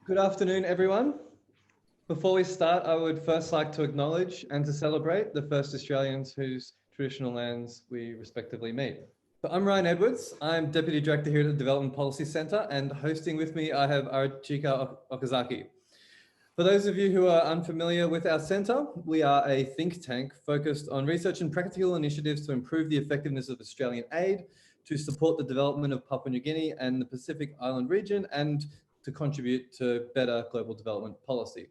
Good afternoon, everyone. Before we start, I would first like to acknowledge and to celebrate the first Australians whose traditional lands we respectively meet. So I'm Ryan Edwards. I'm Deputy Director here at the Development Policy Centre, and hosting with me, I have Archika Okazaki. For those of you who are unfamiliar with our centre, we are a think tank focused on research and practical initiatives to improve the effectiveness of Australian aid, to support the development of Papua New Guinea and the Pacific Island region, and to contribute to better global development policy.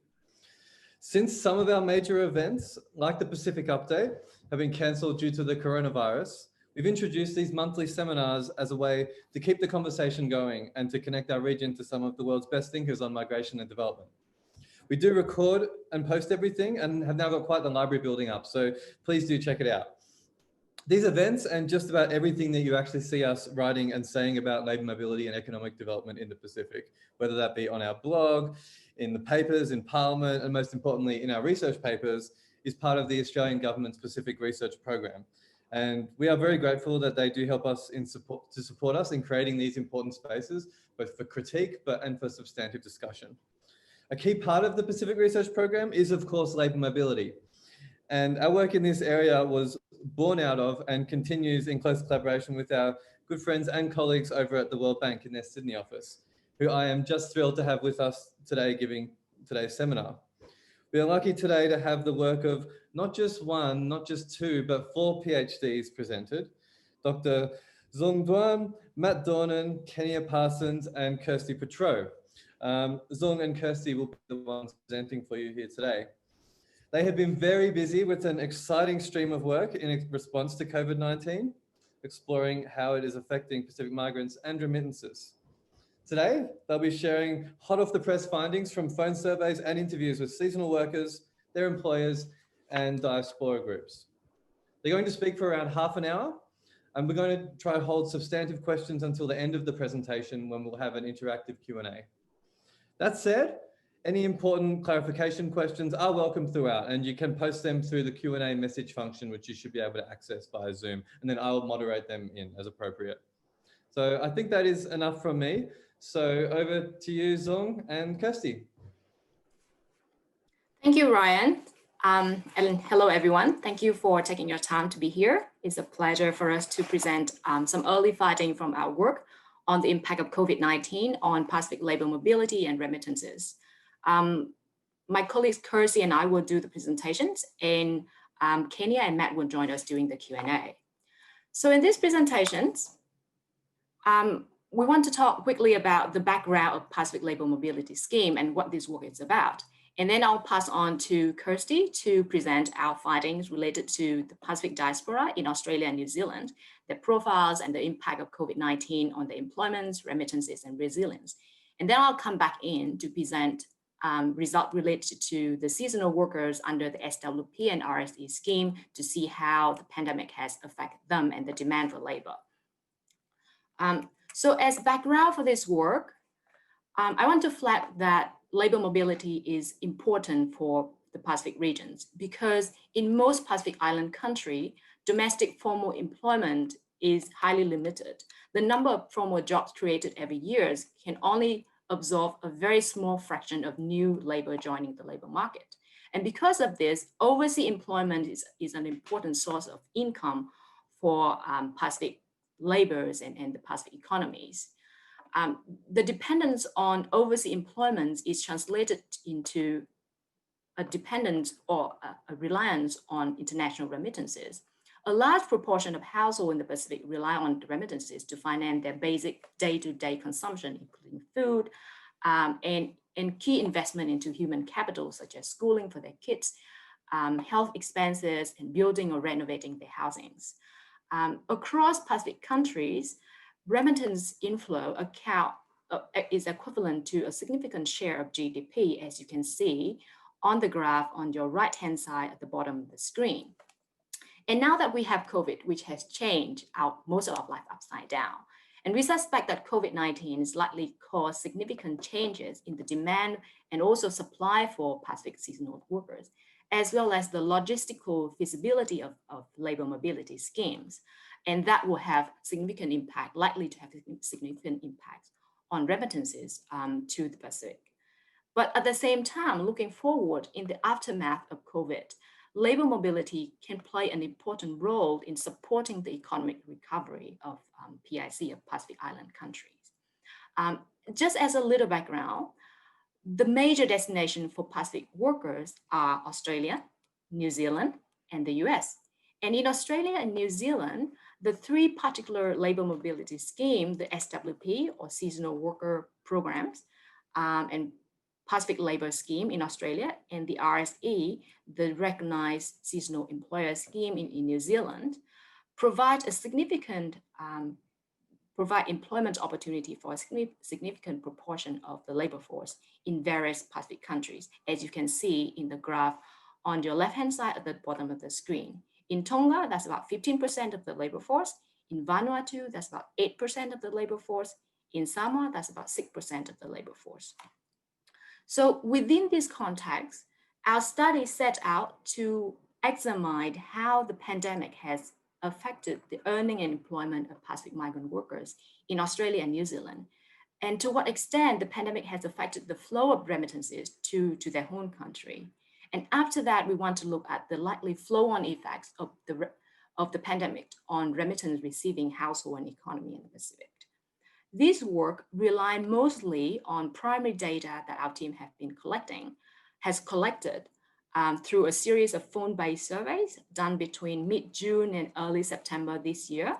Since some of our major events, like the Pacific Update, have been cancelled due to the coronavirus, we've introduced these monthly seminars as a way to keep the conversation going and to connect our region to some of the world's best thinkers on migration and development. We do record and post everything and have now got quite the library building up, so please do check it out. These events and just about everything that you actually see us writing and saying about labour mobility and economic development in the Pacific, whether that be on our blog, in the papers, in Parliament, and most importantly in our research papers, is part of the Australian Government's Pacific Research Program. And we are very grateful that they do help us to support us in creating these important spaces, both for critique and for substantive discussion. A key part of the Pacific Research Program is, of course, labour mobility. And our work in this area was born out of and continues in close collaboration with our good friends and colleagues over at the World Bank in their Sydney office, who I am just thrilled to have with us today giving today's seminar. We are lucky today to have the work of not just one, not just two, but 4 PhDs presented. Dr. Zung Duan, Matt Dornan, Kenya Parsons, and Kirsty Petro. Zung and Kirsty will be the ones presenting for you here today. They have been very busy with an exciting stream of work in response to COVID-19, exploring how it is affecting Pacific migrants and remittances. Today, they'll be sharing hot off the press findings from phone surveys and interviews with seasonal workers, their employers, and diaspora groups. They're going to speak for around half an hour, and we're going to try to hold substantive questions until the end of the presentation when we'll have an interactive Q&A. That said, any important clarification questions are welcome throughout, and you can post them through the Q&A message function, which you should be able to access via Zoom, and then I'll moderate them in as appropriate. So I think that is enough from me. So over to you, Zung and Kirsty. Thank you, Ryan. And hello, everyone. Thank you for taking your time to be here. It's a pleasure for us to present some early findings from our work on the impact of COVID-19 on Pacific labour mobility and remittances. My colleagues Kirsty and I will do the presentations, and Kenya and Matt will join us during the Q&A. So in these presentations, we want to talk quickly about the background of Pacific labour mobility scheme and what this work is about. And then I'll pass on to Kirsty to present our findings related to the Pacific diaspora in Australia and New Zealand, the profiles and the impact of COVID-19 on the employment, remittances, and resilience. And then I'll come back in to present results related to the seasonal workers under the SWP and RSE scheme to see how the pandemic has affected them and the demand for labor. So as background for this work, I want to flag that labor mobility is important for the Pacific regions because in most Pacific Island countries, domestic formal employment is highly limited. The number of formal jobs created every year can only absorb a very small fraction of new labor joining the labor market. And because of this, overseas employment is an important source of income for Pacific laborers and the Pacific economies. The dependence on overseas employment is translated into a dependence or a reliance on international remittances. A large proportion of households in the Pacific rely on remittances to finance their basic day-to-day consumption, including food, and key investment into human capital, such as schooling for their kids, health expenses, and building or renovating their housings. Across Pacific countries, remittance inflow is equivalent to a significant share of GDP, as you can see on the graph on your right-hand side at the bottom of the screen. And now that we have COVID, which has changed most of our life upside down, and we suspect that COVID-19 is likely cause significant changes in the demand and also supply for Pacific seasonal workers, as well as the logistical feasibility of labor mobility schemes. And that will have significant impact, likely to have significant impact on remittances to the Pacific. But at the same time, looking forward in the aftermath of COVID, labor mobility can play an important role in supporting the economic recovery of PIC, of Pacific Island countries. Just as a little background, the major destinations for Pacific workers are Australia, New Zealand, and the US. And in Australia and New Zealand, the three particular labor mobility schemes, the SWP or Seasonal Worker Programs, and Pacific Labour Scheme in Australia, and the RSE, the Recognised Seasonal Employer Scheme in New Zealand, provide a significant provide employment opportunity for a significant proportion of the labor force in various Pacific countries, as you can see in the graph on your left-hand side at the bottom of the screen. In Tonga, that's about 15% of the labor force. In Vanuatu, that's about 8% of the labor force. In Samoa, that's about 6% of the labor force. So within this context, our study set out to examine how the pandemic has affected the earning and employment of Pacific migrant workers in Australia and New Zealand, and to what extent the pandemic has affected the flow of remittances to their home country. And after that, we want to look at the likely flow-on effects of the pandemic on remittance receiving household and economy in the Pacific. This work relies mostly on primary data that our team has collected through a series of phone-based surveys done between mid-June and early September this year.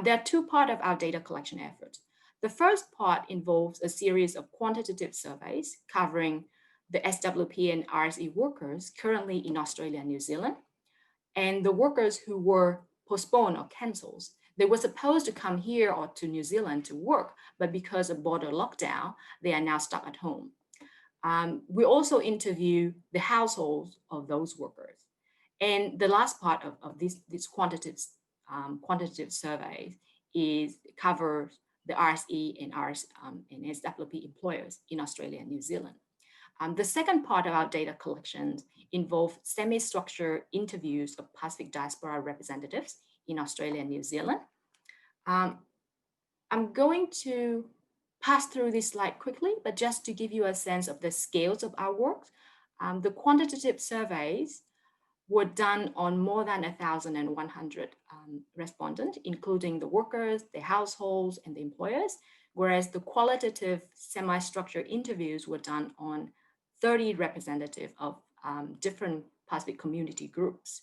There are two parts of our data collection effort. The first part involves a series of quantitative surveys covering the SWP and RSE workers currently in Australia and New Zealand, and the workers who were postponed or cancelled. They were supposed to come here or to New Zealand to work, but because of border lockdown, they are now stuck at home. We also interview the households of those workers. And the last part of this quantitative survey covers the RSE and SWP employers in Australia and New Zealand. The second part of our data collection involved semi-structured interviews of Pacific diaspora representatives in Australia and New Zealand. I'm going to pass through this slide quickly, but just to give you a sense of the scales of our work, the quantitative surveys were done on more than 1,100 respondents, including the workers, the households, and the employers, whereas the qualitative semi-structured interviews were done on 30 representatives of different Pacific community groups.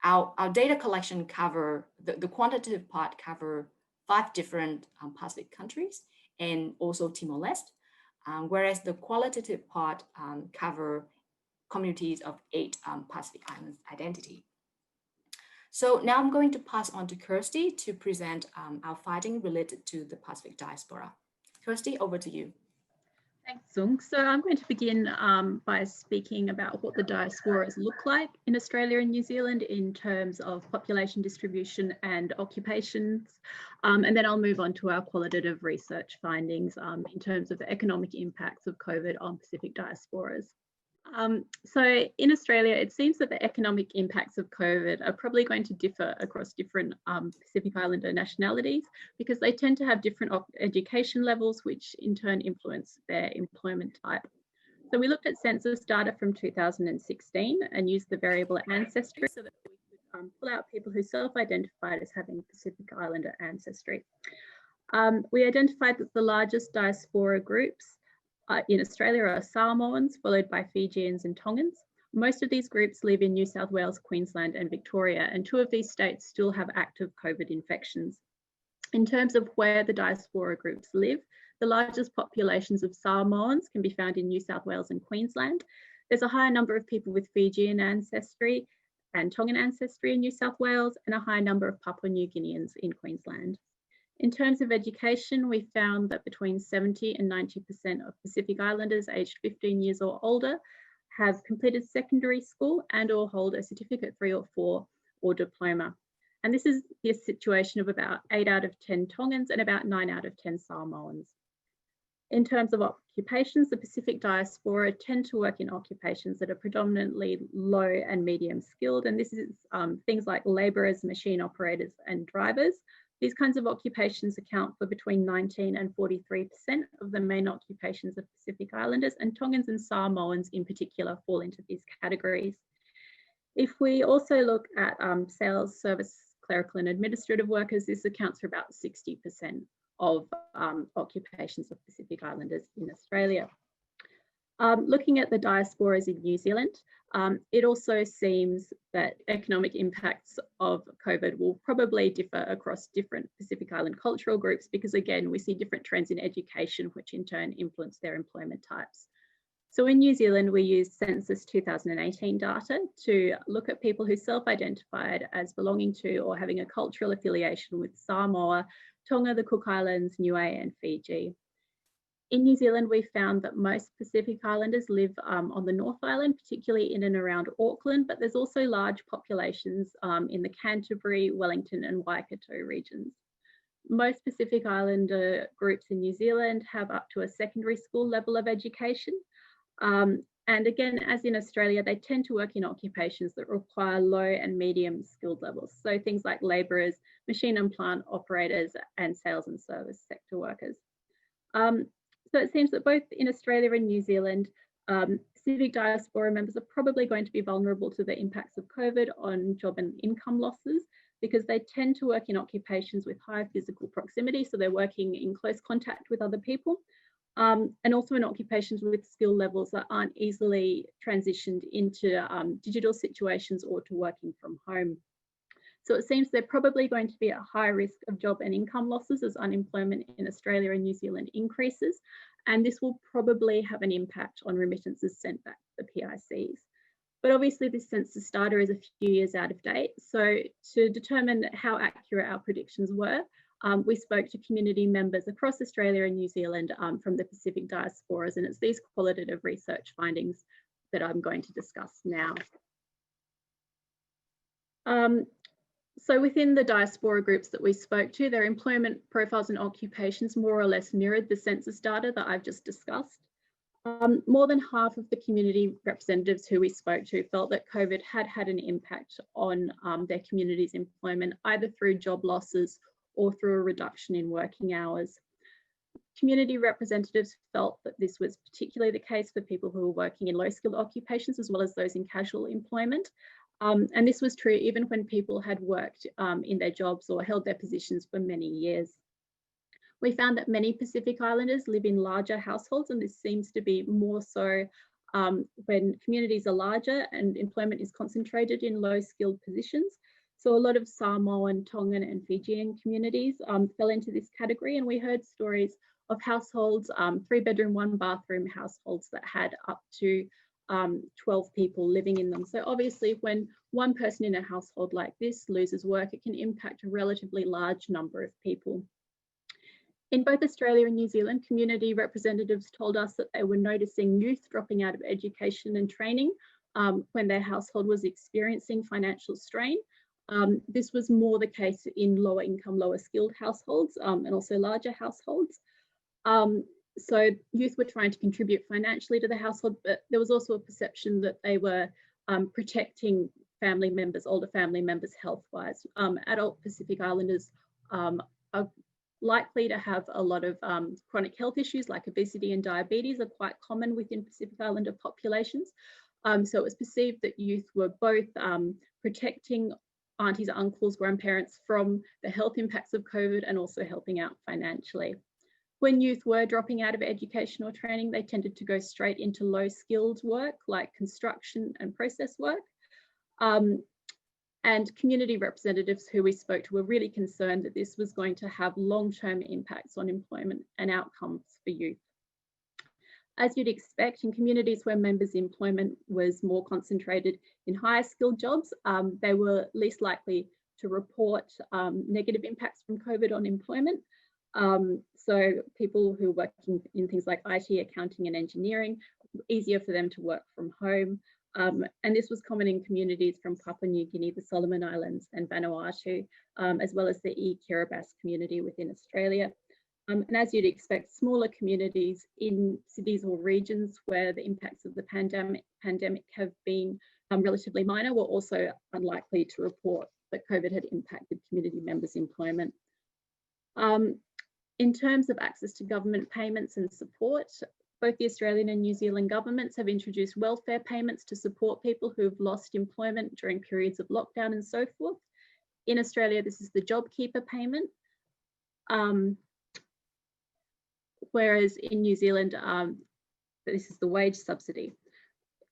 Our data collection cover, the quantitative part cover 5 different Pacific countries and also Timor-Leste, whereas the qualitative part cover communities of 8 Pacific Islands identity. So now I'm going to pass on to Kirsty to present our finding related to the Pacific diaspora. Kirsty, over to you. Thanks, Sung. So I'm going to begin by speaking about what the diasporas look like in Australia and New Zealand in terms of population distribution and occupations. And then I'll move on to our qualitative research findings in terms of the economic impacts of COVID on Pacific diasporas. So in Australia, it seems that the economic impacts of COVID are probably going to differ across different Pacific Islander nationalities because they tend to have different education levels, which in turn influence their employment type. So we looked at census data from 2016 and used the variable ancestry so that we could pull out people who self-identified as having Pacific Islander ancestry. We identified that the largest diaspora groups in Australia are Samoans, followed by Fijians and Tongans. Most of these groups live in New South Wales, Queensland and Victoria, and 2 of these states still have active COVID infections. In terms of where the diaspora groups live, the largest populations of Samoans can be found in New South Wales and Queensland. There's a higher number of people with Fijian ancestry and Tongan ancestry in New South Wales, and a high number of Papua New Guineans in Queensland. In terms of education, we found that between 70 and 90% of Pacific Islanders aged 15 years or older have completed secondary school and or hold a certificate 3 or 4 or diploma. And this is the situation of about 8 out of 10 Tongans and about 9 out of 10 Samoans. In terms of occupations, the Pacific diaspora tend to work in occupations that are predominantly low and medium skilled. And this is things like labourers, machine operators and drivers. These kinds of occupations account for between 19 and 43% of the main occupations of Pacific Islanders, and Tongans and Samoans in particular fall into these categories. If we also look at sales, service, clerical and administrative workers, this accounts for about 60% of occupations of Pacific Islanders in Australia. Looking at the diasporas in New Zealand, it also seems that economic impacts of COVID will probably differ across different Pacific Island cultural groups, because again, we see different trends in education, which in turn influence their employment types. So in New Zealand, we used Census 2018 data to look at people who self-identified as belonging to or having a cultural affiliation with Samoa, Tonga, the Cook Islands, Niue and Fiji. In New Zealand, we found that most Pacific Islanders live on the North Island, particularly in and around Auckland, but there's also large populations in the Canterbury, Wellington and Waikato regions. Most Pacific Islander groups in New Zealand have up to a secondary school level of education. And again, as in Australia, they tend to work in occupations that require low and medium skilled levels. So things like labourers, machine and plant operators, and sales and service sector workers. So it seems that both in Australia and New Zealand, civic diaspora members are probably going to be vulnerable to the impacts of COVID on job and income losses, because they tend to work in occupations with high physical proximity. So they're working in close contact with other people. And also in occupations with skill levels that aren't easily transitioned into digital situations or to working from home. So it seems they're probably going to be at high risk of job and income losses as unemployment in Australia and New Zealand increases. And this will probably have an impact on remittances sent back to the PICs. But obviously this census data is a few years out of date. So to determine how accurate our predictions were, we spoke to community members across Australia and New Zealand from the Pacific diasporas, and it's these qualitative research findings that I'm going to discuss now. So within the diaspora groups that we spoke to, their employment profiles and occupations more or less mirrored the census data that I've just discussed. More than half of the community representatives who we spoke to felt that COVID had an impact on their community's employment, either through job losses or through a reduction in working hours. Community representatives felt that this was particularly the case for people who were working in low-skilled occupations, as well as those in casual employment. And this was true even when people had worked in their jobs or held their positions for many years. We found that many Pacific Islanders live in larger households, and this seems to be more so when communities are larger and employment is concentrated in low-skilled positions. So a lot of Samoan, Tongan and Fijian communities fell into this category, and we heard stories of households, 3-bedroom, 1-bathroom households that had up to 12 people living in them. So obviously when one person in a household like this loses work, it can impact a relatively large number of people. In both Australia and New Zealand, community representatives told us that they were noticing youth dropping out of education and training when their household was experiencing financial strain. This was more the case in lower income, lower skilled households and also larger households. So youth were trying to contribute financially to the household, but there was also a perception that they were protecting family members, older family members health-wise. Adult Pacific Islanders are likely to have a lot of chronic health issues like obesity and diabetes are quite common within Pacific Islander populations. So it was perceived that youth were both protecting aunties, uncles, grandparents from the health impacts of COVID and also helping out financially. When youth were dropping out of education or training, they tended to go straight into low-skilled work like construction and process work. And community representatives who we spoke to were really concerned that this was going to have long-term impacts on employment and outcomes for youth. As you'd expect, in communities where members' employment was more concentrated in higher skilled jobs, they were least likely to report negative impacts from COVID on employment. So people who work in things like IT, accounting and engineering, easier for them to work from home. And this was common in communities from Papua New Guinea, the Solomon Islands and Vanuatu, as well as the Kiribati community within Australia. And as you'd expect, smaller communities in cities or regions where the impacts of the pandemic have been relatively minor were also unlikely to report that COVID had impacted community members' employment. In terms of access to government payments and support, both the Australian and New Zealand governments have introduced welfare payments to support people who have lost employment during periods of lockdown and so forth. In Australia, this is the JobKeeper payment, whereas in New Zealand, this is the wage subsidy.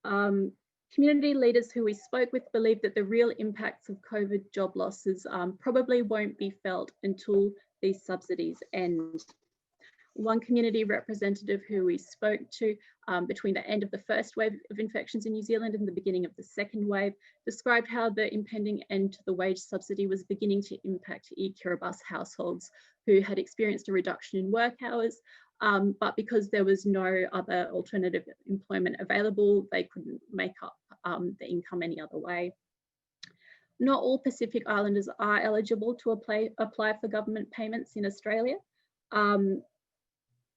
Community leaders who we spoke with believe that the real impacts of COVID job losses probably won't be felt until these subsidies end. One community representative who we spoke to between the end of the first wave of infections in New Zealand and the beginning of the second wave described how the impending end to the wage subsidy was beginning to impact e-Kiribati households who had experienced a reduction in work hours, but because there was no other alternative employment available, they couldn't make up the income any other way. Not all Pacific Islanders are eligible to apply for government payments in Australia.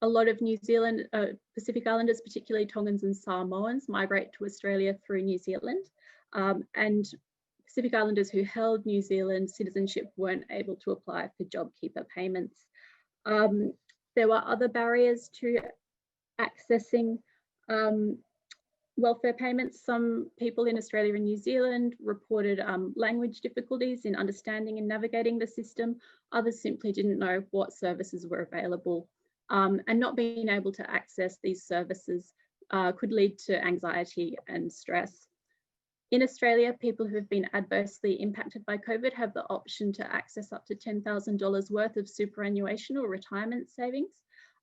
A lot of New Zealand, Pacific Islanders, particularly Tongans and Samoans, migrate to Australia through New Zealand. And Pacific Islanders who held New Zealand citizenship weren't able to apply for JobKeeper payments. There were other barriers to accessing welfare payments. Some people in Australia and New Zealand reported language difficulties in understanding and navigating the system. Others simply didn't know what services were available. And not being able to access these services could lead to anxiety and stress. In Australia, people who have been adversely impacted by COVID have the option to access up to $10,000 worth of superannuation or retirement savings.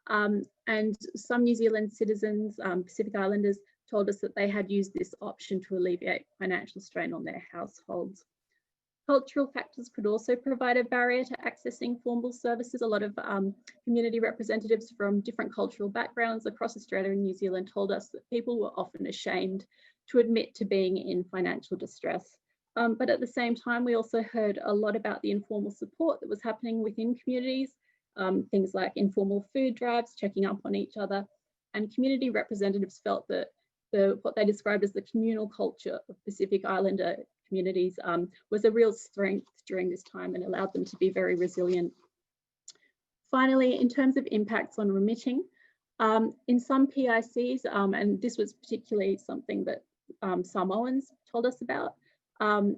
And some New Zealand citizens, Pacific Islanders, told us that they had used this option to alleviate financial strain on their households. Cultural factors could also provide a barrier to accessing formal services. A lot of community representatives from different cultural backgrounds across Australia and New Zealand told us that people were often ashamed to admit to being in financial distress. But at the same time, we also heard a lot about the informal support that was happening within communities, things like informal food drives, checking up on each other. And community representatives felt that what they described as the communal culture of Pacific Islander communities was a real strength during this time and allowed them to be very resilient. Finally, in terms of impacts on remitting, in some PICs, and this was particularly something that Samoans told us about,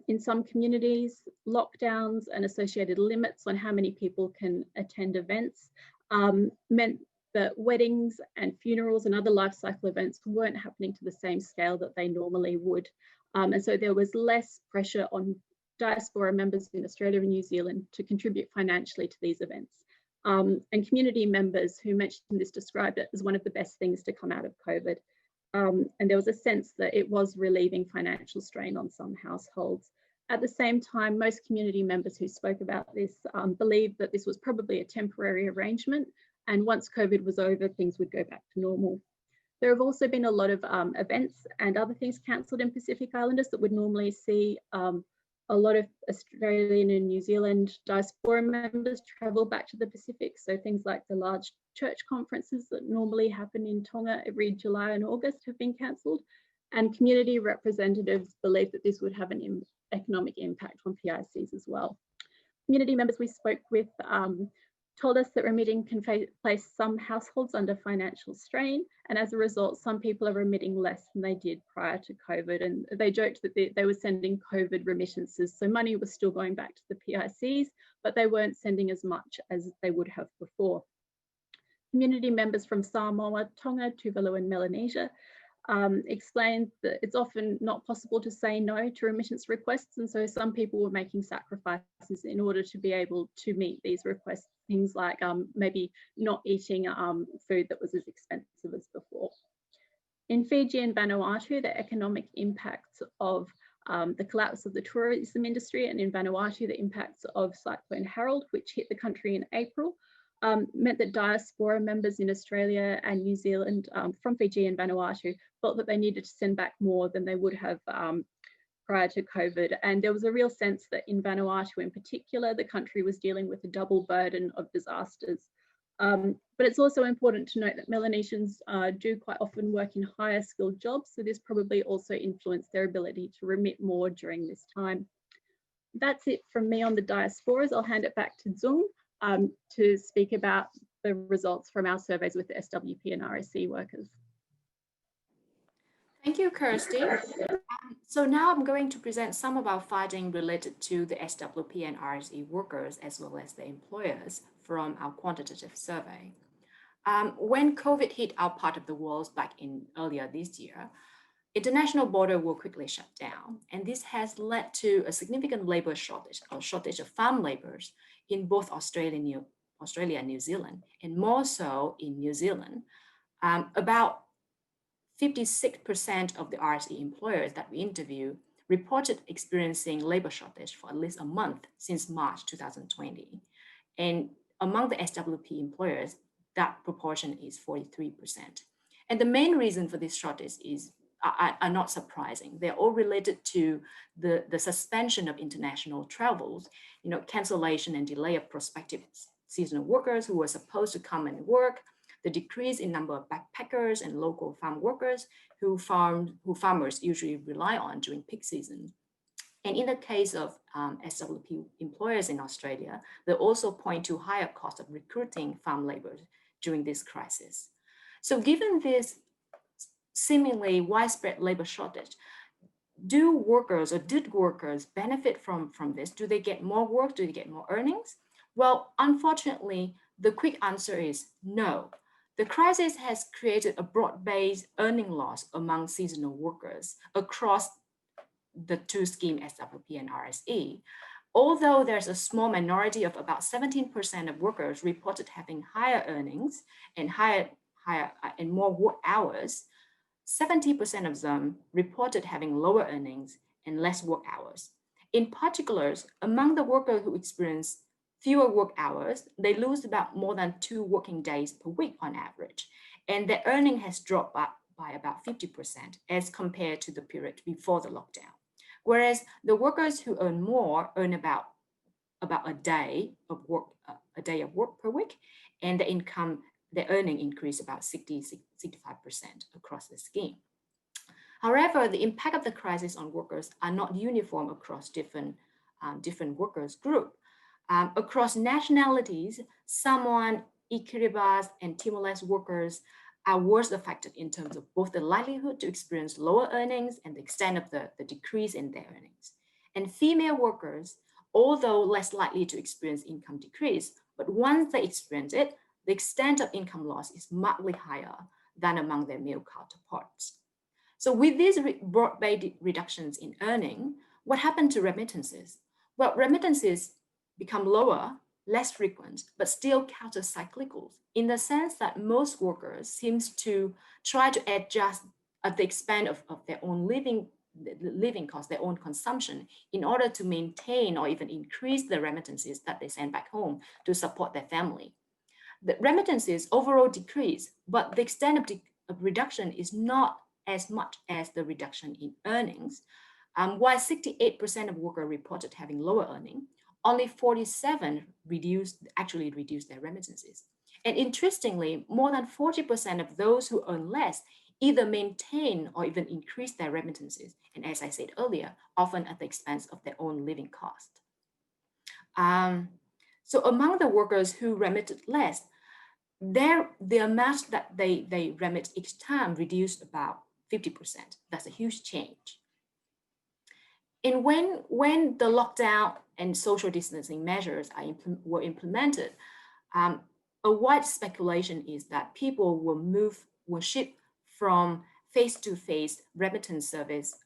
in some communities, lockdowns and associated limits on how many people can attend events meant that weddings and funerals and other life cycle events weren't happening to the same scale that they normally would. And so there was less pressure on diaspora members in Australia and New Zealand to contribute financially to these events. And community members who mentioned this described it as one of the best things to come out of COVID. And there was a sense that it was relieving financial strain on some households. At the same time, most community members who spoke about this believed that this was probably a temporary arrangement, and once COVID was over, things would go back to normal. There have also been a lot of events and other things cancelled in Pacific Islanders that would normally see a lot of Australian and New Zealand diaspora members travel back to the Pacific. So things like the large church conferences that normally happen in Tonga every July and August have been cancelled. And community representatives believe that this would have an economic impact on PICs as well. Community members we spoke with told us that remitting can place some households under financial strain, and as a result, some people are remitting less than they did prior to COVID. And they joked that they were sending COVID remittances, so money was still going back to the PICs, but they weren't sending as much as they would have before. Community members from Samoa, Tonga, Tuvalu and Melanesia explained that it's often not possible to say no to remittance requests, and so some people were making sacrifices in order to be able to meet these requests, things like maybe not eating food that was as expensive as before. In Fiji and Vanuatu, the economic impacts of the collapse of the tourism industry, and in Vanuatu, the impacts of Cyclone Harold, which hit the country in April, meant that diaspora members in Australia and New Zealand from Fiji and Vanuatu felt that they needed to send back more than they would have prior to COVID. And there was a real sense that in Vanuatu in particular, the country was dealing with a double burden of disasters. But it's also important to note that Melanesians do quite often work in higher skilled jobs, so this probably also influenced their ability to remit more during this time. That's it from me on the diasporas. I'll hand it back to Zung to speak about the results from our surveys with the SWP and RSE workers. Thank you, Kirsty. So now I'm going to present some of our findings related to the SWP and RSE workers, as well as the employers from our quantitative survey. When COVID hit our part of the world back in earlier this year, international borders were quickly shut down, and this has led to a significant labor shortage, or shortage of farm laborers in both Australia and New Zealand, and more so in New Zealand. About 56% of the RSE employers that we interviewed reported experiencing labor shortage for at least a month since March 2020. And among the SWP employers, that proportion is 43%. And the main reason for this shortage are not surprising. They're all related to the suspension of international travels, cancellation and delay of prospective seasonal workers who were supposed to come and work, the decrease in number of backpackers and local farm workers who farmers usually rely on during peak season. And in the case of SWP employers in Australia, they also point to higher cost of recruiting farm labor during this crisis. So given this seemingly widespread labor shortage, did workers benefit from this? Do they get more work? Do they get more earnings? Well, unfortunately, the quick answer is no. The crisis has created a broad-based earning loss among seasonal workers across the two schemes, SWP and RSE. Although there's a small minority of about 17% of workers reported having higher earnings and and more work hours, 70% of them reported having lower earnings and less work hours. In particular, among the workers who experienced fewer work hours, they lose about more than 2 working days per week on average, and their earning has dropped by about 50% as compared to the period before the lockdown. Whereas the workers who earn more earn about a day of work per week, and their earning increased about 65% across the scheme. However, the impact of the crisis on workers are not uniform across different workers group. Across nationalities, Samoan, Kiribati, and Timor-Leste workers are worse affected in terms of both the likelihood to experience lower earnings and the extent of the decrease in their earnings. And female workers, although less likely to experience income decrease, but once they experience it, the extent of income loss is markedly higher than among their male counterparts. So with these broad-based reductions in earning, what happened to remittances? Well, remittances become lower, less frequent, but still counter-cyclical in the sense that most workers seems to try to adjust at the expense of their own living costs, their own consumption, in order to maintain or even increase the remittances that they send back home to support their family. The remittances overall decrease, but the extent of reduction is not as much as the reduction in earnings. While 68% of workers reported having lower earning, only 47% actually reduced their remittances. And interestingly, more than 40% of those who earn less either maintain or even increase their remittances. And as I said earlier, often at the expense of their own living cost. So among the workers who remitted less, the amount that they remit each time reduced about 50%. That's a huge change. And when the lockdown and social distancing measures were implemented, a wide speculation is that people will shift from face-to-face remittance service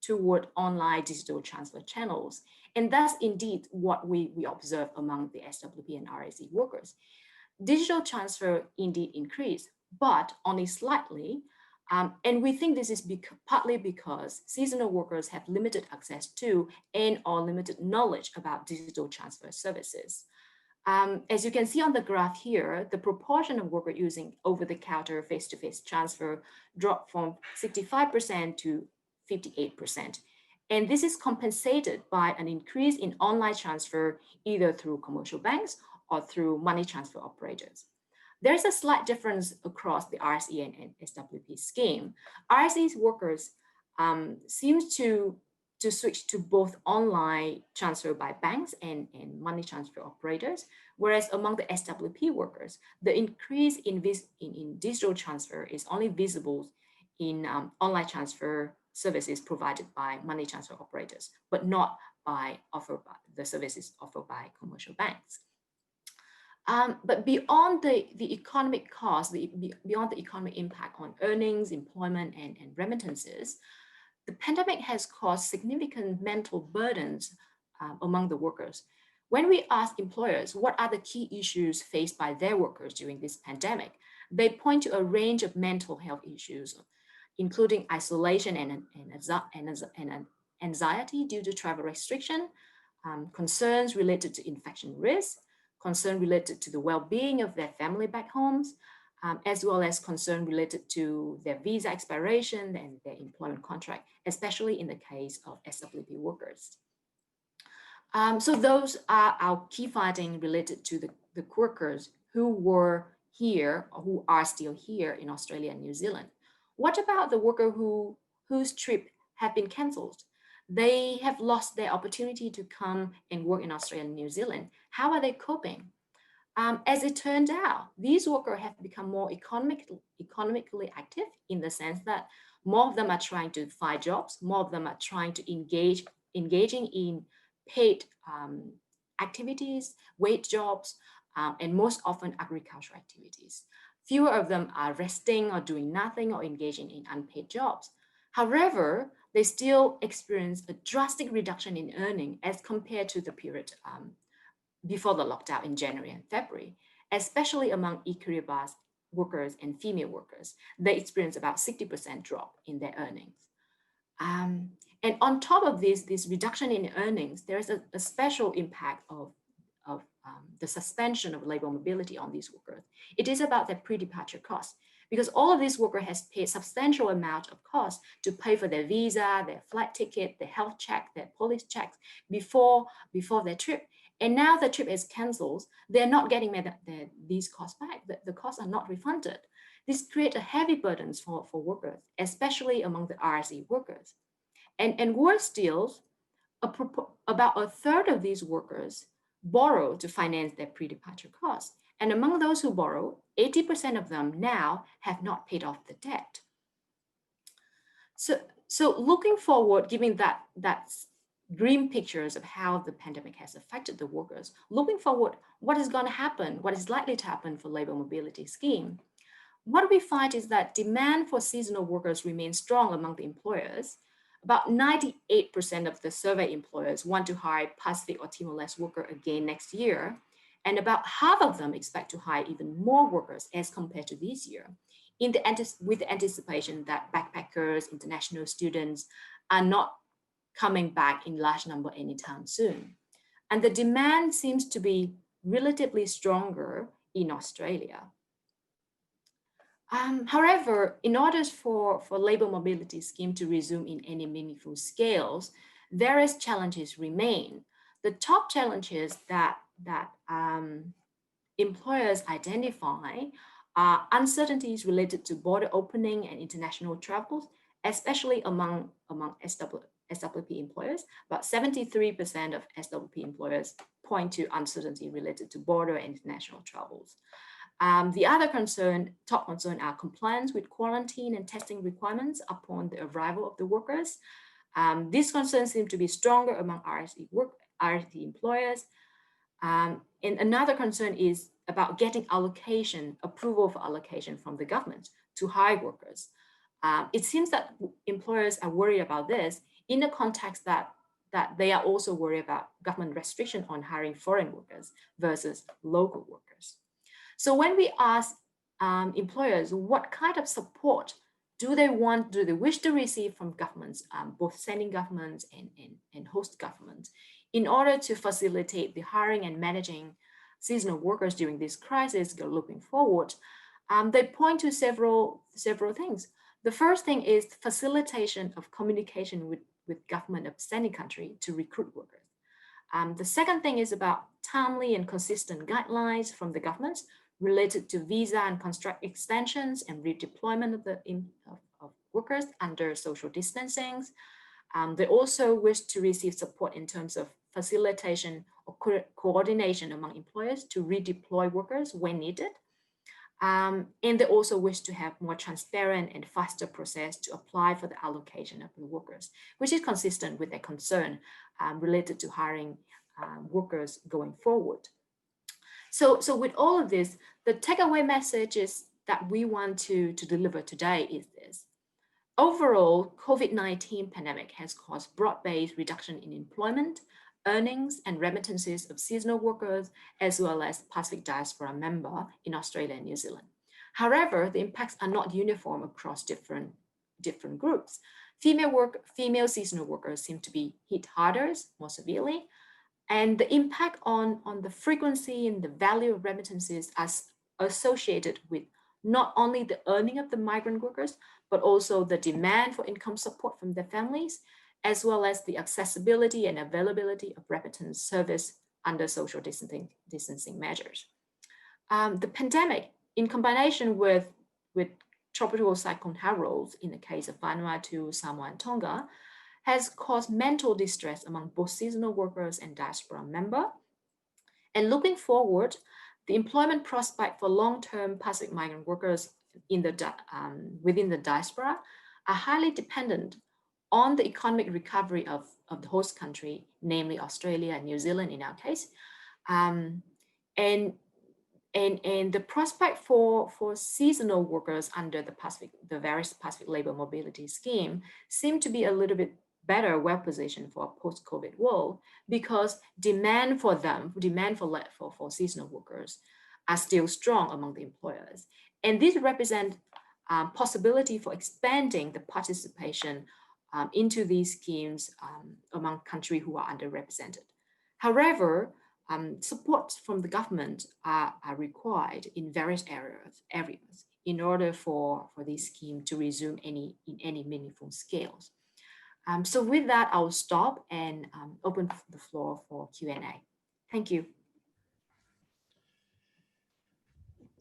toward online digital transfer channels. And that's indeed what we observe among the SWP and RSE workers. Digital transfer indeed increased, but only slightly. And we think this is partly because seasonal workers have limited access to and/or limited knowledge about digital transfer services. As you can see on the graph here, the proportion of workers using over-the-counter face-to-face transfer dropped from 65% to 58%. And this is compensated by an increase in online transfer, either through commercial banks or through money transfer operators. There's a slight difference across the RSE and SWP scheme. RSE's workers seem to to switch to both online transfer by banks and money transfer operators, whereas among the SWP workers, the increase in digital transfer is only visible in online transfer services provided by money transfer operators, but not by the services offered by commercial banks. But beyond the economic cost, beyond the economic impact on earnings, employment, and remittances, the pandemic has caused significant mental burdens among the workers. When we ask employers what are the key issues faced by their workers during this pandemic, they point to a range of mental health issues, including isolation and anxiety due to travel restriction, concerns related to infection risk, concern related to the well-being of their family back homes, as well as concern related to their visa expiration and their employment contract, especially in the case of SWP workers. So those are our key findings related to the workers who were here or who are still here in Australia and New Zealand. What about the worker whose trip have been cancelled? They have lost their opportunity to come and work in Australia and New Zealand. How are they coping? As it turned out, these workers have become more economically active in the sense that more of them are trying to find jobs, more of them are trying to engaging in paid activities, wage jobs, and most often agricultural activities. Fewer of them are resting or doing nothing or engaging in unpaid jobs. However, they still experience a drastic reduction in earning as compared to the period before the lockdown in January and February, especially among e-career bus workers and female workers. They experience about 60% drop in their earnings. And on top of this reduction in earnings, there is a special impact of the suspension of labor mobility on these workers. It is about their pre-departure costs, because all of these workers has paid substantial amount of cost to pay for their visa, their flight ticket, their health check, their police checks before their trip. And now the trip is cancelled, they're not getting these costs back. The costs are not refunded. This creates a heavy burdens for workers, especially among the RSE workers. And worse still, about a third of these workers borrow to finance their pre-departure costs. And among those who borrow, 80% of them now have not paid off the debt. So looking forward, given that grim pictures of how the pandemic has affected the workers, looking forward, what is going to happen, what is likely to happen for labor mobility scheme? What we find is that demand for seasonal workers remains strong among the employers. About 98% of the survey employers want to hire Pacific or Timor-Leste worker again next year. And about half of them expect to hire even more workers as compared to this year, with the anticipation that backpackers, international students are not coming back in large number anytime soon. And the demand seems to be relatively stronger in Australia. However, in order for labor mobility scheme to resume in any meaningful scales, various challenges remain. The top challenges that employers identify are uncertainties related to border opening and international travels, especially among SWP employers. About 73% of SWP employers point to uncertainty related to border and international travels. The other top concern are compliance with quarantine and testing requirements upon the arrival of the workers. These concerns seem to be stronger among RSE employers. And another concern is about getting approval for allocation from the government to hire workers. It seems that employers are worried about this in the context that they are also worried about government restriction on hiring foreign workers versus local workers. So when we ask employers what kind of support do they wish to receive from governments, both sending governments and host governments, in order to facilitate the hiring and managing seasonal workers during this crisis looking forward, they point to several things. The first thing is facilitation of communication with government of sending country to recruit workers. The second thing is about timely and consistent guidelines from the governments related to visa and contract extensions and redeployment of workers under social distancing. They also wish to receive support in terms of facilitation or coordination among employers to redeploy workers when needed. And they also wish to have more transparent and faster process to apply for the allocation of the workers, which is consistent with their concern related to hiring workers going forward. So with all of this, the takeaway message is that we want to deliver today is this. Overall, COVID-19 pandemic has caused broad-based reduction in employment, earnings, and remittances of seasonal workers, as well as Pacific diaspora member in Australia and New Zealand. However, the impacts are not uniform across different groups. Female seasonal workers seem to be hit harder, more severely, and the impact on the frequency and the value of remittances as associated with not only the earning of the migrant workers, but also the demand for income support from their families, as well as the accessibility and availability of remittance service under social distancing measures. The pandemic, in combination with tropical cyclone Harold in the case of Vanuatu, Samoa, and Tonga, has caused mental distress among both seasonal workers and diaspora members. And looking forward, the employment prospect for long-term Pacific migrant workers within the diaspora are highly dependent on the economic recovery of the host country, namely Australia and New Zealand in our case. And the prospect for seasonal workers under the various Pacific labor mobility scheme seem to be a little bit better well-positioned for a post-COVID world because demand for seasonal workers are still strong among the employers. And this represents possibility for expanding the participation into these schemes among countries who are underrepresented. However, support from the government are required in various areas in order for this scheme to resume in any meaningful scales. So with that, I'll stop and open the floor for Q&A. Thank you.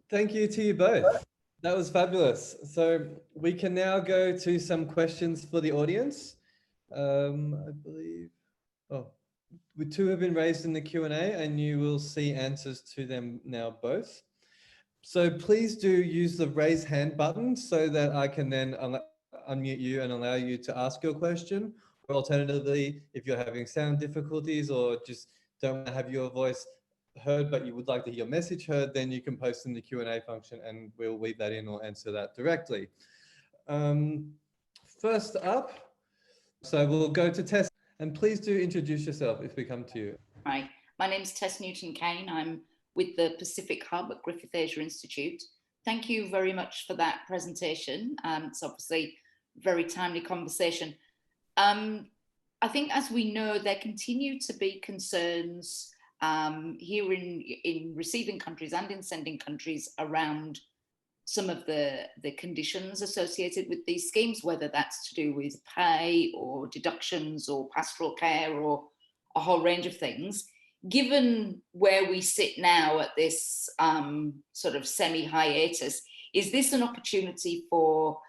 Thank you to you both. That was fabulous. So we can now go to some questions for the audience. I believe, two have been raised in the Q&A and you will see answers to them now both. So please do use the raise hand button so that I can then unmute you and allow you to ask your question. Or alternatively, if you're having sound difficulties or just don't want to have your voice heard, but you would like to hear your message heard, then you can post in the Q&A function and we'll weave that in or answer that directly. First up, so we'll go to Tess, and please do introduce yourself if we come to you. Hi, my name's Tess Newton-Kane. I'm with the Pacific Hub at Griffith Asia Institute. Thank you very much for that presentation. It's obviously a very timely conversation. I think, as we know, there continue to be concerns here in receiving countries and in sending countries around some of the conditions associated with these schemes, whether that's to do with pay or deductions or pastoral care or a whole range of things. Given where we sit now at this sort of semi-hiatus, is this an opportunity for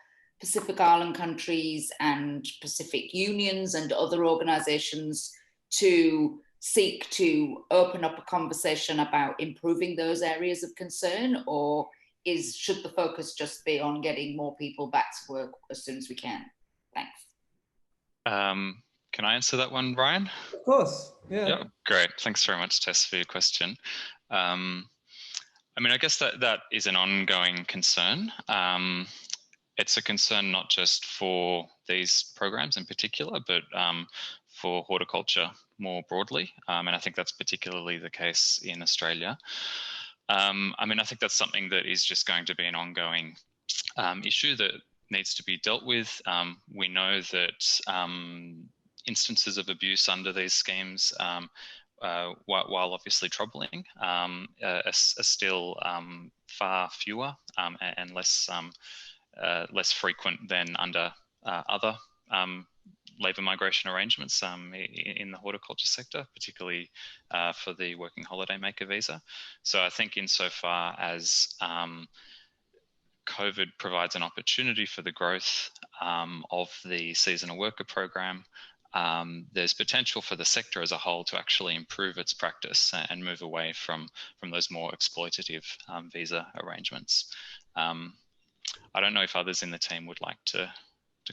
Pacific Island countries and Pacific unions and other organizations to seek to open up a conversation about improving those areas of concern, or should the focus just be on getting more people back to work as soon as we can? Thanks. Can I answer that one, Ryan? Of course, yeah. Yeah, great. Thanks very much, Tess, for your question. I mean, I guess that is an ongoing concern. It's a concern not just for these programs in particular, but for horticulture more broadly. And I think that's particularly the case in Australia. I mean, I think that's something that is just going to be an ongoing issue that needs to be dealt with. We know that instances of abuse under these schemes, while obviously troubling, are still far fewer and less frequent than under other labour migration arrangements in the horticulture sector, particularly for the working holiday maker visa. So I think insofar as COVID provides an opportunity for the growth of the seasonal worker program, there's potential for the sector as a whole to actually improve its practice and move away from those more exploitative visa arrangements. I don't know if others in the team would like to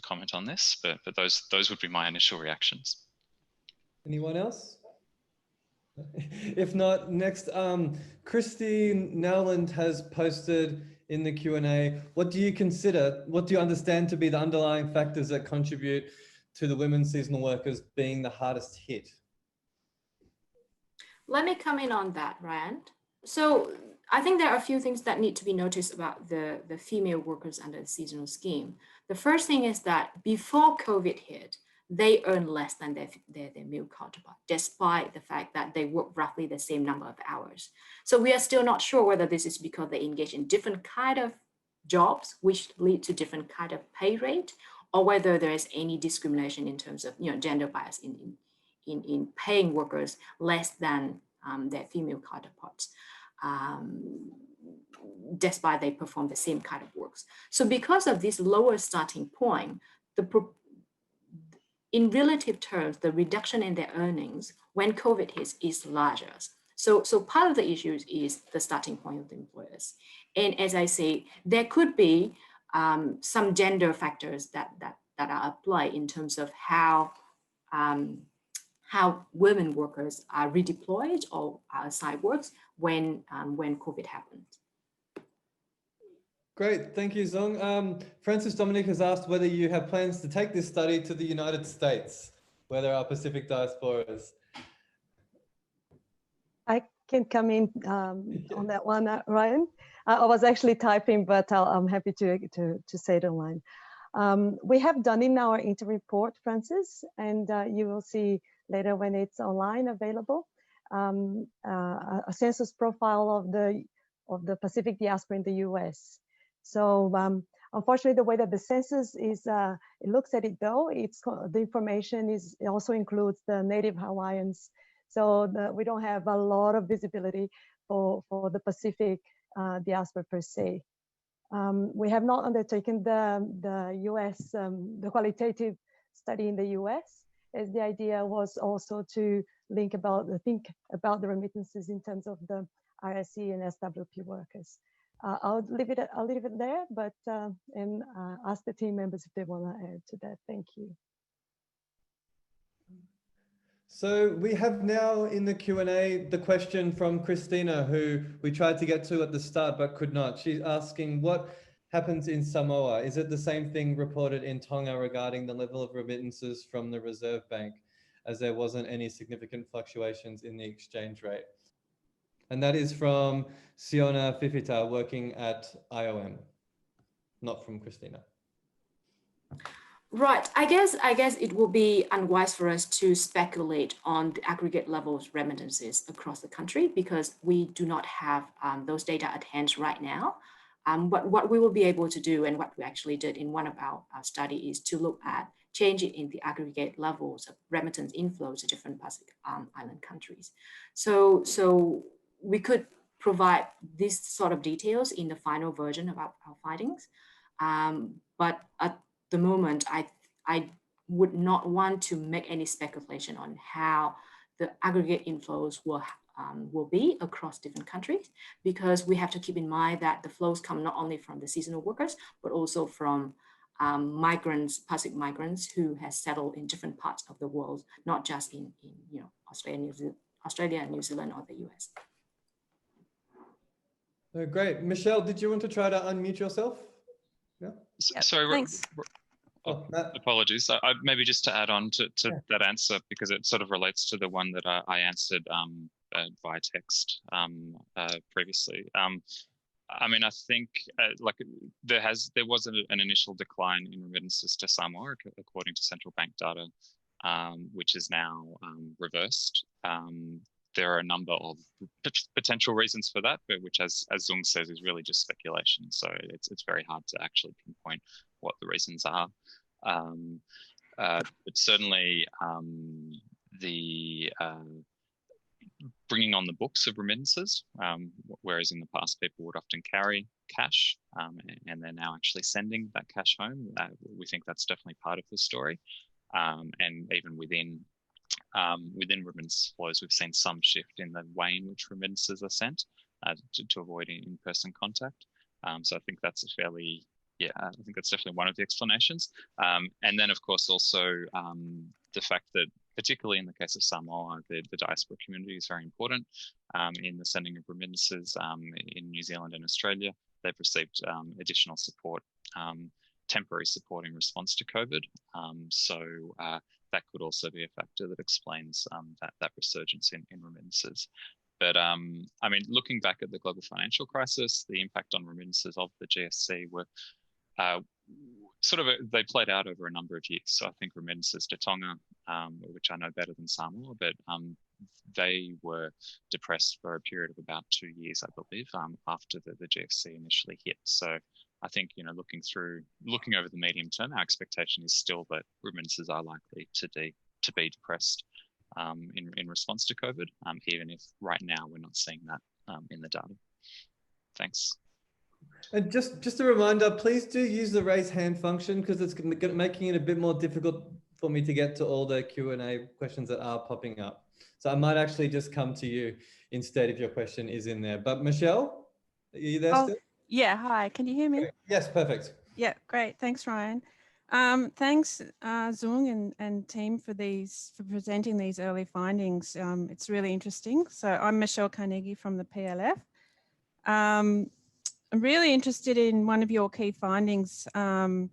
comment on this, but those would be my initial reactions. Anyone else? If not, next, Christine Nowland has posted in the Q&A, what do you understand to be the underlying factors that contribute to the women seasonal workers being the hardest hit? Let me come in on that, Ryan. So I think there are a few things that need to be noticed about the female workers under the seasonal scheme. The first thing is that before COVID hit, they earn less than their male counterpart, despite the fact that they work roughly the same number of hours. So we are still not sure whether this is because they engage in different kind of jobs, which lead to different kind of pay rate, or whether there is any discrimination in terms of gender bias in paying workers less than their female counterparts, despite they perform the same kind of works. So because of this lower starting point, in relative terms, the reduction in their earnings when COVID hits is larger. So part of the issue is the starting point of the employers. And as I say, there could be some gender factors that are at play in terms of how women workers are redeployed or side works when COVID happened. Great, thank you, Zong. Francis Dominic has asked whether you have plans to take this study to the United States, where there are Pacific diasporas. I can come in on that one, Ryan. I was actually typing, but I'm happy to say it online. We have done in our interim report, Francis, and you will see later when it's online available, a census profile of the Pacific diaspora in the US. So unfortunately, the way that the census is, it looks at it though, the information also includes the native Hawaiians. So we don't have a lot of visibility for the Pacific diaspora per se. We have not undertaken the US, the qualitative study in the US, as the idea was also to think about the remittances in terms of the RSE and SWP workers. I'll leave it there, but and ask the team members if they want to add to that. Thank you. So we have now in the Q&A the question from Christina, who we tried to get to at the start but could not. She's asking, what happens in Samoa? Is it the same thing reported in Tonga regarding the level of remittances from the Reserve Bank, as there wasn't any significant fluctuations in the exchange rate? And that is from Siona Fifita, working at IOM, not from Christina. Right. I guess it will be unwise for us to speculate on the aggregate levels of remittances across the country because we do not have those data at hand right now. But what we will be able to do, and what we actually did in one of our studies, is to look at changing in the aggregate levels of remittance inflows to different Pacific Island countries. So we could provide this sort of details in the final version of our findings. But at the moment, I would not want to make any speculation on how the aggregate inflows will be across different countries, because we have to keep in mind that the flows come not only from the seasonal workers, but also from migrants, Pacific migrants who has settled in different parts of the world, not just in Australia and New Zealand or the US. Great. Michelle, did you want to try to unmute yourself? Yeah. Yep, sorry, thanks. Apologies. Maybe just to add on to that answer, because it sort of relates to the one that I answered via text previously. I mean, I think like there was an initial decline in remittances to Samoa, according to central bank data, which is now reversed. There are a number of potential reasons for that, but which, as Zung says, is really just speculation. So it's very hard to actually pinpoint what the reasons are. But certainly the bringing on the books of remittances, whereas in the past people would often carry cash and they're now actually sending that cash home. We think that's definitely part of the story. and even within remittance flows, we've seen some shift in the way in which remittances are sent to avoid in-person contact. So I think that's I think that's definitely one of the explanations. And then, of course, also the fact that, particularly in the case of Samoa, the diaspora community is very important in the sending of remittances. In New Zealand and Australia, they've received additional support, temporary support in response to COVID. So that could also be a factor that explains that resurgence in remittances. But I mean, looking back at the global financial crisis, the impact on remittances of the GFC were they played out over a number of years. So I think remittances to Tonga, which I know better than Samoa, but they were depressed for a period of about 2 years, I believe, after the GFC initially hit. So I think, looking over the medium term, our expectation is still that remittances are likely to be depressed in response to COVID, even if right now we're not seeing that in the data. Thanks. And just a reminder, please do use the raise hand function, because it's making it a bit more difficult for me to get to all the Q&A questions that are popping up. So I might actually just come to you instead if your question is in there. But Michelle, are you there still? Yeah, hi, can you hear me? Okay. Yes, perfect. Yeah, great, thanks Ryan. Thanks Zung and team for presenting these early findings. It's really interesting. So I'm Michelle Carnegie from the PLF. I'm really interested in one of your key findings. So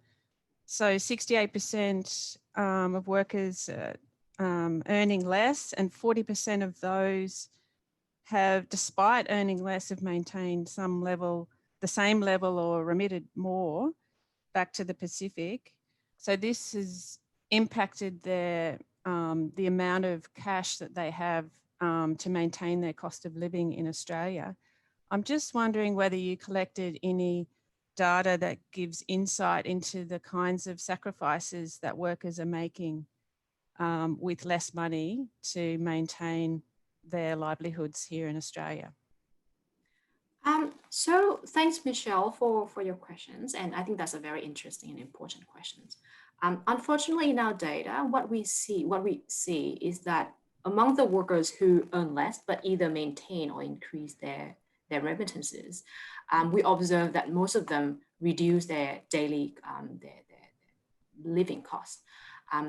68% of workers earning less, and 40% of those have, despite earning less, have maintained the same level or remitted more back to the Pacific. So this has impacted the amount of cash that they have to maintain their cost of living in Australia. I'm just wondering whether you collected any data that gives insight into the kinds of sacrifices that workers are making with less money to maintain their livelihoods here in Australia. So thanks, Michelle, for your questions. And I think that's a very interesting and important questions. Unfortunately, in our data, what we see is that among the workers who earn less, but either maintain or increase their remittances, we observe that most of them reduce their daily their living costs.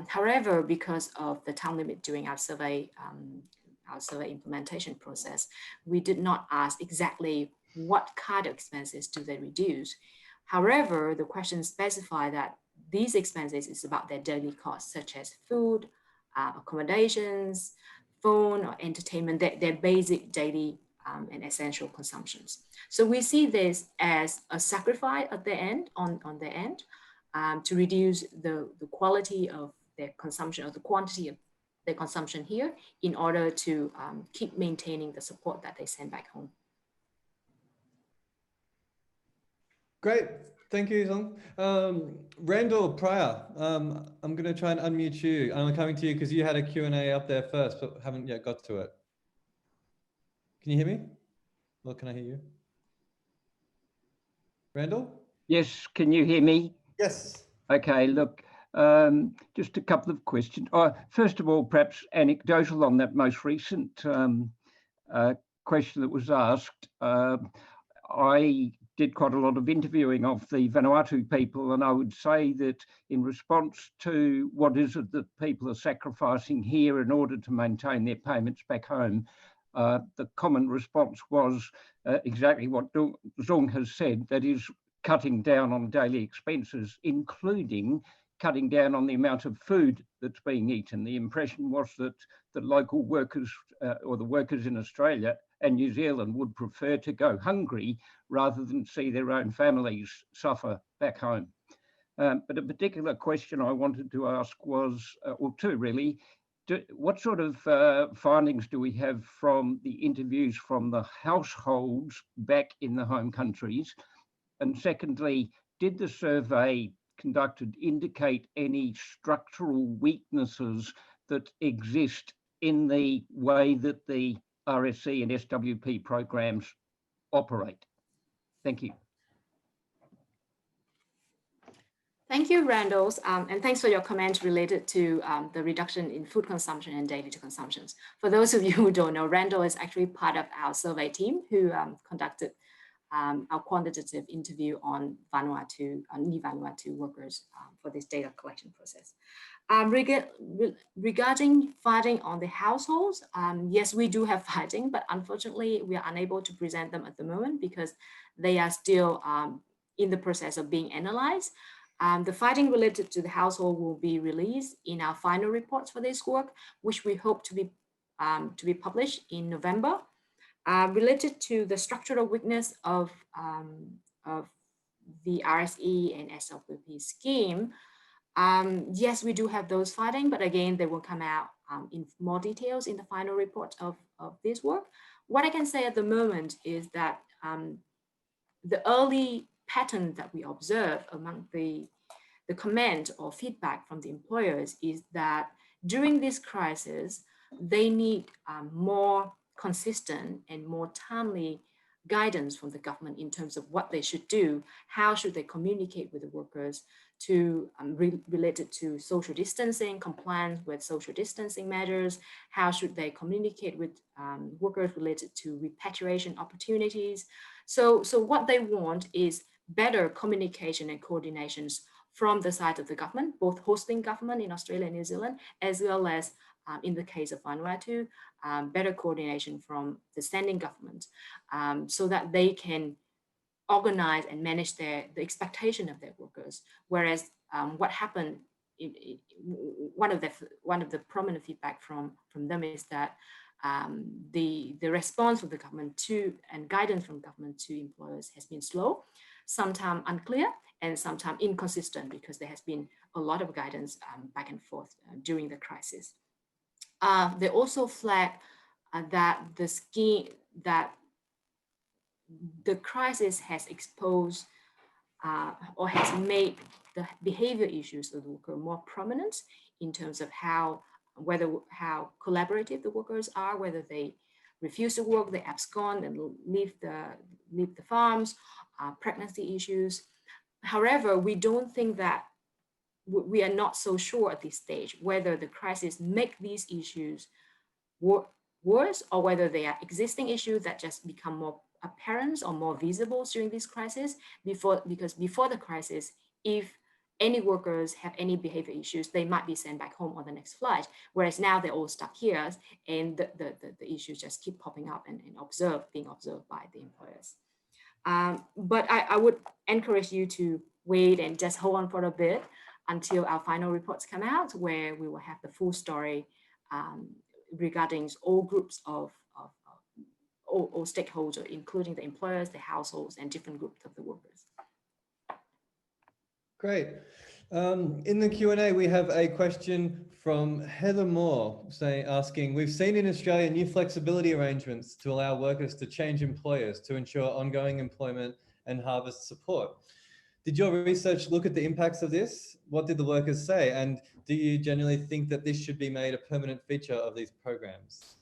However, because of the time limit during our survey implementation process, we did not ask exactly what kind of expenses do they reduce. However, the questions specify that these expenses is about their daily costs, such as food, accommodations, phone or entertainment, their basic daily and essential consumptions. So we see this as a sacrifice at the end, on their end, to reduce the quality of their consumption or the quantity of their consumption here in order to keep maintaining the support that they send back home. Great, thank you, Zong. Randall Pryor, I'm going to try and unmute you. I'm coming to you because you had a Q&A up there first, but haven't yet got to it. Can you hear me? Or can I hear you? Randall? Yes, can you hear me? Yes. Okay, look, just a couple of questions. First of all, perhaps anecdotal on that most recent question that was asked. I did quite a lot of interviewing of the Vanuatu people, and I would say that in response to what is it that people are sacrificing here in order to maintain their payments back home, the common response was exactly what Zong has said, that is cutting down on daily expenses, including cutting down on the amount of food that's being eaten. The impression was that the local workers or the workers in Australia and New Zealand would prefer to go hungry rather than see their own families suffer back home. But a particular question I wanted to ask was, or two really, what sort of findings do we have from the interviews from the households back in the home countries? And secondly, did the survey conducted indicate any structural weaknesses that exist in the way that the RSC and SWP programs operate? Thank you. Thank you, Randall, and thanks for your comments related to the reduction in food consumption and daily consumptions. For those of you who don't know, Randall is actually part of our survey team who conducted our quantitative interview on Vanuatu workers for this data collection process. Regarding fighting on the households, yes, we do have fighting, but unfortunately we are unable to present them at the moment because they are still in the process of being analyzed. The fighting related to the household will be released in our final reports for this work, which we hope to be published in November. Related to the structural weakness of the RSE and SLPP scheme, yes, we do have those fighting, but again, they will come out in more details in the final report of this work. What I can say at the moment is that the early pattern that we observe among the comment or feedback from the employers is that during this crisis, they need more consistent and more timely guidance from the government in terms of what they should do, how should they communicate with the workers to related to social distancing, compliance with social distancing measures, how should they communicate with workers related to repatriation opportunities. So what they want is better communication and coordinations from the side of the government, both hosting government in Australia and New Zealand, as well as in the case of Vanuatu, better coordination from the standing government so that they can organize and manage the expectation of their workers. Whereas what happened, one of the prominent feedback from them is that the response of the government to and guidance from government to employers has been slow, sometimes unclear, and sometimes inconsistent because there has been a lot of guidance back and forth during the crisis. They also flag that the crisis has exposed or has made the behavior issues of the worker more prominent in terms of how collaborative the workers are, whether they refuse to work, they abscond and leave the farms, pregnancy issues. However, we don't think that we are not so sure at this stage whether the crisis make these issues worse or whether they are existing issues that just become more apparent or more visible during this crisis. Because before the crisis, if any workers have any behavior issues, they might be sent back home on the next flight. Whereas now they're all stuck here and the issues just keep popping up and being observed by the employers. But I would encourage you to wait and just hold on for a bit until our final reports come out, where we will have the full story regarding all groups of all stakeholders, including the employers, the households, and different groups of the workers. Great. In the Q&A, we have a question from Heather Moore asking, we've seen in Australia new flexibility arrangements to allow workers to change employers to ensure ongoing employment and harvest support. Did your research look at the impacts of this? What did the workers say? And do you generally think that this should be made a permanent feature of these programs?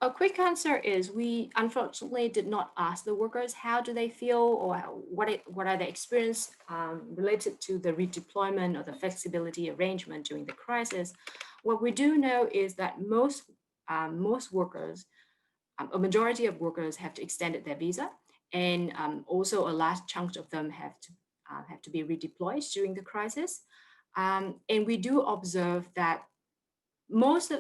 A quick answer is we unfortunately did not ask the workers how do they feel or what are their experience related to the redeployment or the flexibility arrangement during the crisis. What we do know is that most workers, a majority of workers have to extend their visa, and also a large chunk of them have to be redeployed during the crisis. And we do observe that most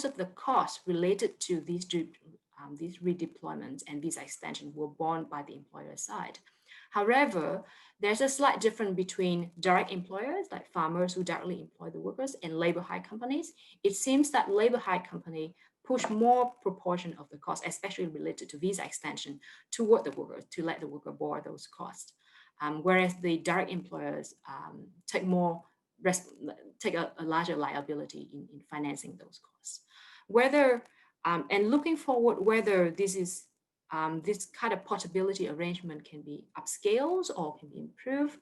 of the costs related to these redeployments and visa extension were borne by the employer side. However, there's a slight difference between direct employers like farmers who directly employ the workers and labor hire companies. It seems that labor hire company push more proportion of the cost, especially related to visa extension, toward the workers to let the worker bear those costs. Whereas the direct employers take a larger liability in financing those costs. Whether, and looking forward, whether this kind of portability arrangement can be upscaled or can be improved,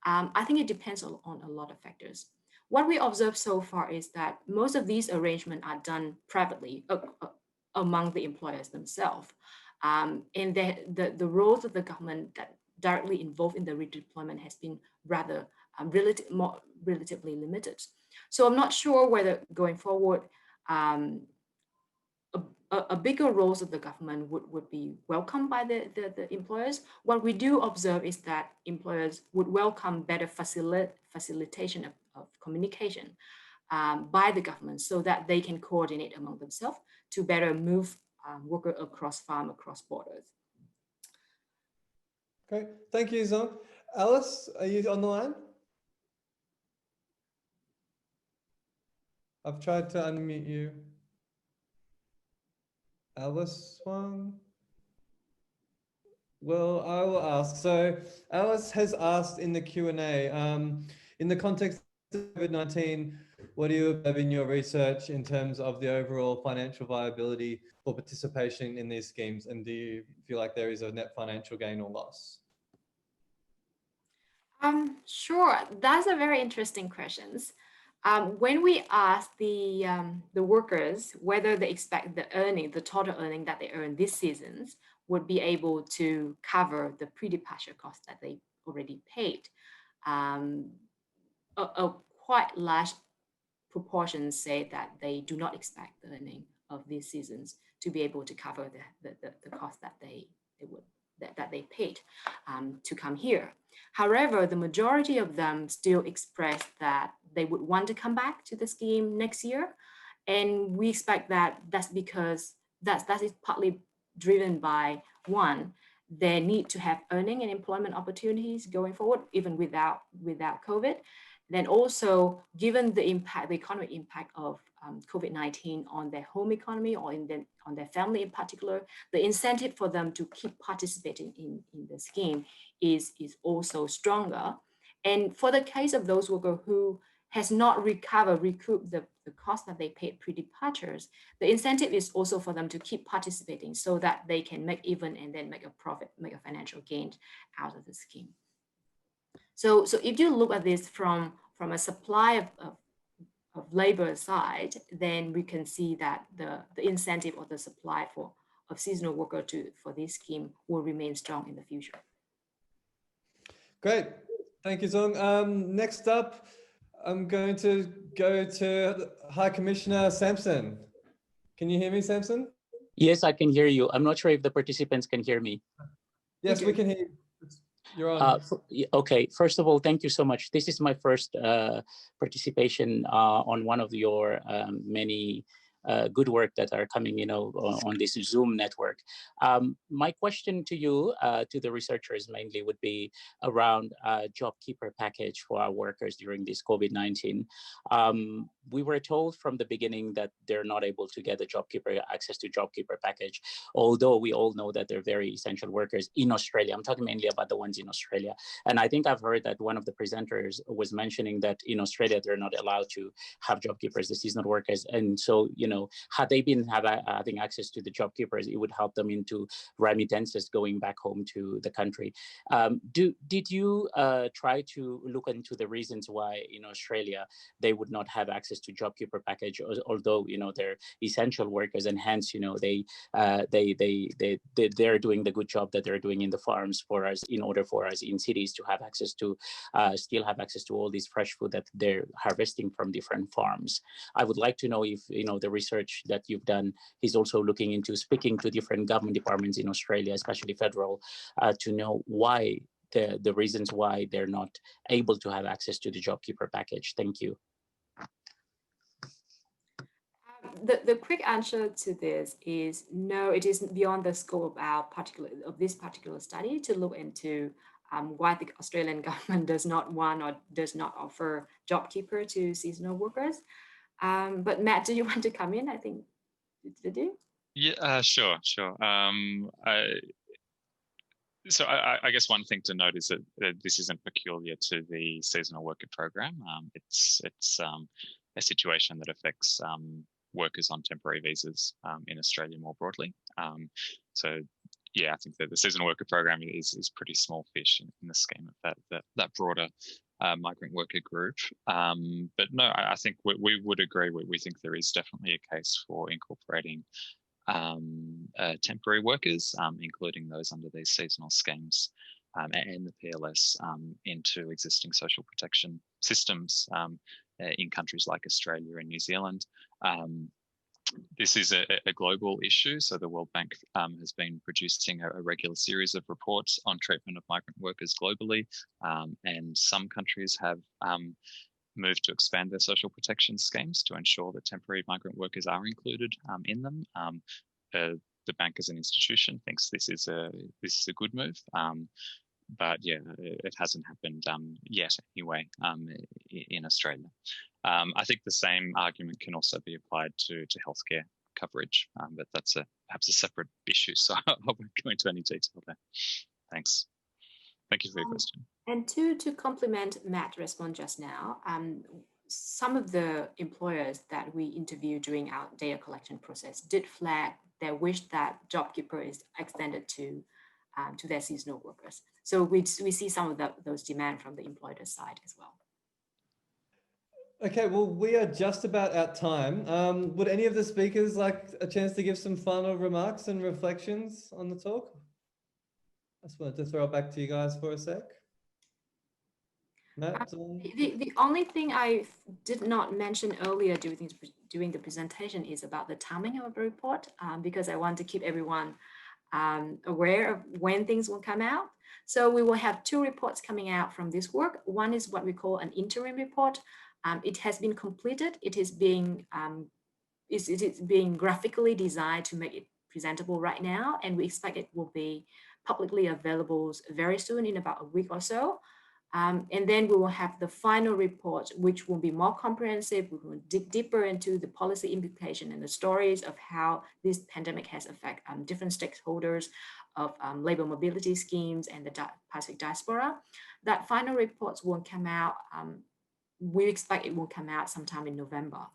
I think it depends on a lot of factors. What we observed so far is that most of these arrangements are done privately among the employers themselves. And the roles of the government that directly involved in the redeployment has been rather relatively limited. So I'm not sure whether going forward, a bigger roles of the government would be welcomed by the employers. What we do observe is that employers would welcome better facilitation of communication by the government so that they can coordinate among themselves to better move workers across farm, across borders. Great, thank you, Zong. Alice, are you on the line? I've tried to unmute you. Alice Wang? Well, I will ask. So Alice has asked in the Q&A, in the context of COVID-19, what do you observe in your research in terms of the overall financial viability for participation in these schemes? And do you feel like there is a net financial gain or loss? Sure, that's a very interesting question. When we ask the workers whether they expect the total earning that they earn this season would be able to cover the pre-departure costs that they already paid, a quite large proportion say that they do not expect the earning of these seasons to be able to cover the cost that they paid to come here. However, the majority of them still express that they would want to come back to the scheme next year. And we expect that that's because that is partly driven by, one, their need to have earning and employment opportunities going forward, even without COVID. Then also, given the impact, the economic impact of COVID-19 on their home economy or on their family in particular, the incentive for them to keep participating in the scheme is also stronger. And for the case of those workers who has not recouped the cost that they paid pre-departures, the incentive is also for them to keep participating so that they can make even and then make a profit, make a financial gain out of the scheme. So if you look at this from a supply of labor side, then we can see that the incentive or the supply of seasonal worker for this scheme will remain strong in the future. Great, thank you, Zong. Next up, I'm going to go to High Commissioner Sampson. Can you hear me, Sampson? Yes, I can hear you. I'm not sure if the participants can hear me. Yes, we can hear you. You're on. Okay, first of all, thank you so much. This is my first participation on one of your many good work that are coming, on this Zoom network. My question to you, to the researchers mainly, would be around JobKeeper package for our workers during this COVID-19. We were told from the beginning that they're not able to get access to JobKeeper package, although we all know that they're very essential workers in Australia. I'm talking mainly about the ones in Australia. And I think I've heard that one of the presenters was mentioning that in Australia, they're not allowed to have JobKeepers, the seasonal workers. And so, had they been having access to the JobKeepers, it would help them into remittances going back home to the country. Did you try to look into the reasons why in Australia they would not have access to JobKeeper package, although they're essential workers and hence they're doing the good job that they're doing in the farms for us, in order for us in cities to have access to still have access to all this fresh food that they're harvesting from different farms. I would like to know if the research that you've done is also looking into speaking to different government departments in Australia, especially federal, to know why the reasons why they're not able to have access to the JobKeeper package. Thank you. The quick answer to this is no, it is beyond the scope of this particular study to look into why the Australian government does not want or does not offer JobKeeper to seasonal workers. But Matt, do you want to come in? I think, did you? Yeah, sure. So I guess one thing to note is that this isn't peculiar to the seasonal worker program. It's a situation that affects workers on temporary visas in Australia more broadly. So yeah, I think that the seasonal worker program is pretty small fish in the scheme of that broader migrant worker group. But no, I think we would agree. We think there is definitely a case for incorporating temporary workers, including those under these seasonal schemes, and the PLS into existing social protection systems in countries like Australia and New Zealand. This is a global issue, so the World Bank has been producing a regular series of reports on treatment of migrant workers globally, and some countries have moved to expand their social protection schemes to ensure that temporary migrant workers are included in them. The bank as an institution thinks this is a good move, but yeah, it hasn't happened yet anyway in Australia. I think the same argument can also be applied to healthcare coverage, but that's perhaps a separate issue, so I won't go into any detail there. Thanks. Thank you for your question. And to complement Matt's response just now, some of the employers that we interviewed during our data collection process did flag their wish that JobKeeper is extended to their seasonal workers. So we see some of those demand from the employer side as well. Okay, well, we are just about at time. Would any of the speakers like a chance to give some final remarks and reflections on the talk? I just wanted to throw it back to you guys for a sec. Matt? The only thing I did not mention earlier during the presentation is about the timing of the report, because I want to keep everyone aware of when things will come out. So we will have 2 reports coming out from this work. One is what we call an interim report. It has been completed. It is being graphically designed to make it presentable right now, and we expect it will be publicly available very soon, in about a week or so. And then we will have the final report, which will be more comprehensive. We will dig deeper into the policy implication and the stories of how this pandemic has affected different stakeholders of labor mobility schemes and the Pacific diaspora. That final reports will come out. We expect it will come out sometime in November.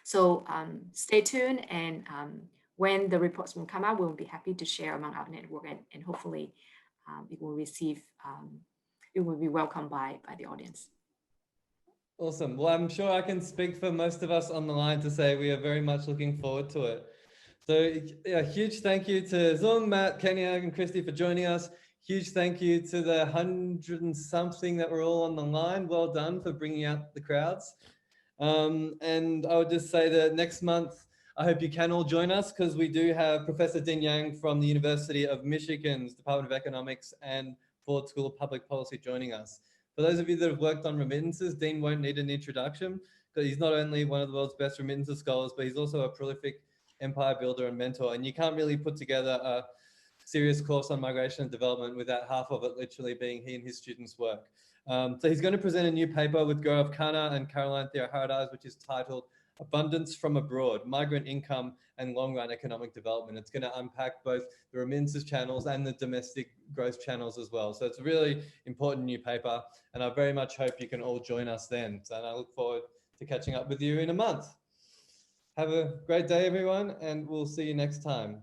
So stay tuned, and when the reports will come out, we'll be happy to share among our network, and hopefully it will receive, it will be welcomed by the audience. Awesome. Well, I'm sure I can speak for most of us on the line to say we are very much looking forward to it. So a huge thank you to Zung, Matt, Kenya, and Christy for joining us. Huge thank you to the 100 and something that were all on the line. Well done for bringing out the crowds. And I would just say that next month, I hope you can all join us, because we do have Professor Dean Yang from the University of Michigan's Department of Economics and Ford School of Public Policy joining us. For those of you that have worked on remittances, Dean won't need an introduction, because he's not only one of the world's best remittances scholars, but he's also a prolific empire builder and mentor. And you can't really put together a serious course on migration and development without half of it literally being he and his students' work. So he's going to present a new paper with Gaurav Khanna and Caroline Theoharides, which is titled Abundance from Abroad, Migrant Income and Long-Run Economic Development. It's going to unpack both the remittances channels and the domestic growth channels as well. So it's a really important new paper, and I very much hope you can all join us then. So, and I look forward to catching up with you in a month. Have a great day, everyone, and we'll see you next time.